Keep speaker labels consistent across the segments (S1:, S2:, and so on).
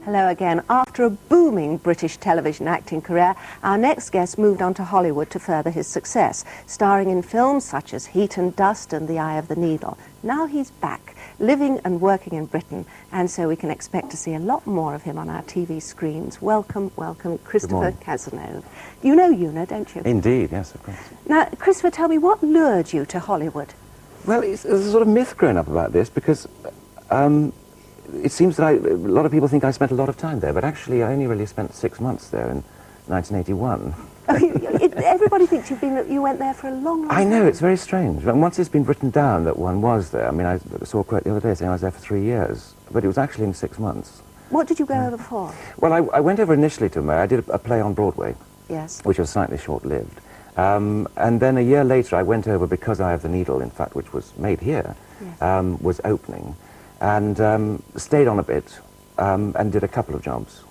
S1: Hello again. After a booming British television acting career, our next guest moved on to Hollywood to further his success, starring in films such as Heat and Dust and The Eye of the Needle. Now he's back, living and working in Britain, and so we can expect to see a lot more of him on our TV screens. Welcome, welcome, Christopher Cazenove. You know Una, don't you?
S2: Indeed, yes, of course.
S1: Now, Christopher, tell me, what lured you to Hollywood?
S2: Well, there's a sort of myth growing up about this because it seems that a lot of people think I spent a lot of time there, but actually I only really spent 6 months there in 1981.
S1: Everybody thinks you went there for a long time.
S2: I know, it's very strange. And once it's been written down that one was there, I mean, I saw a quote the other day saying I was there for 3 years, but it was actually in 6 months.
S1: What did you go over for?
S2: Well, I went over initially to America. I did a play on Broadway,
S1: yes,
S2: which was slightly short-lived. And then a year later I went over because Eye of the Needle, in fact, which was made here, yes, was opening. And stayed on a bit and did a couple of jobs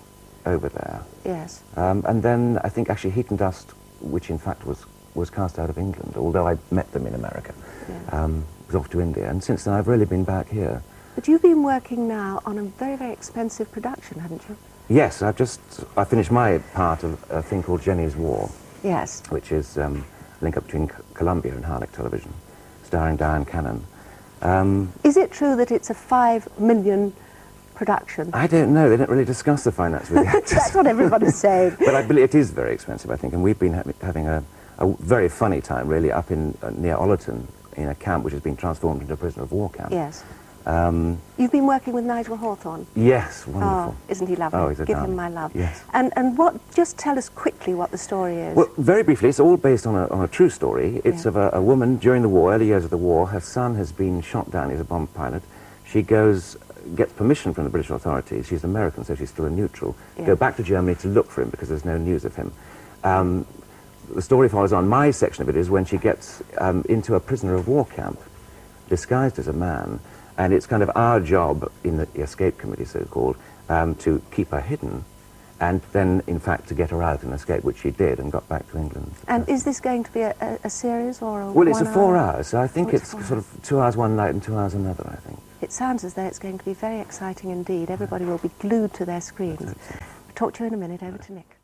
S2: over there.
S1: Yes.
S2: And then I think actually Heat and Dust, which in fact was cast out of England, although I met them in America, yeah, was off to India. And since then I've really been back here.
S1: But you've been working now on a very, very expensive production, haven't you?
S2: Yes, I finished my part of a thing called Jenny's War.
S1: Yes.
S2: Which is a link up between Columbia and Harlech Television, starring Diane Cannon.
S1: Is it true that it's a $5 million production?
S2: I don't know. They didn't really discuss the finance with the actors.
S1: That's what everybody's saying.
S2: But I believe it is very expensive, I think, and we've been having a very funny time, really, up in near Ollerton, in a camp which has been transformed into a prisoner of war camp.
S1: Yes. You've been working with Nigel Hawthorne?
S2: Yes, wonderful.
S1: Oh, isn't he lovely?
S2: Oh, he's a
S1: Give
S2: darling.
S1: him my love.
S2: Yes.
S1: And just tell us quickly what the story is.
S2: Well, very briefly, it's all based on a true story. It's of a woman during the war, early years of the war. Her son has been shot down. He's a bomb pilot. She gets permission from the British authorities. She's American, so she's still a neutral.
S1: Yeah.
S2: Go back to Germany to look for him because there's no news of him. The story follows on. My section of it is when she gets into a prisoner of war camp, disguised as a man. And it's kind of our job in the escape committee, so-called, to keep her hidden, and then, in fact, to get her out and escape, which she did, and got back to England.
S1: And is this going to be a series or a
S2: Well, it's a 4
S1: hour?
S2: hours, so I think it's sort of 2 hours one night and 2 hours another, I think.
S1: It sounds as though it's going to be very exciting indeed. Everybody will be glued to their screens. Talk to you in a minute. Over to Nick.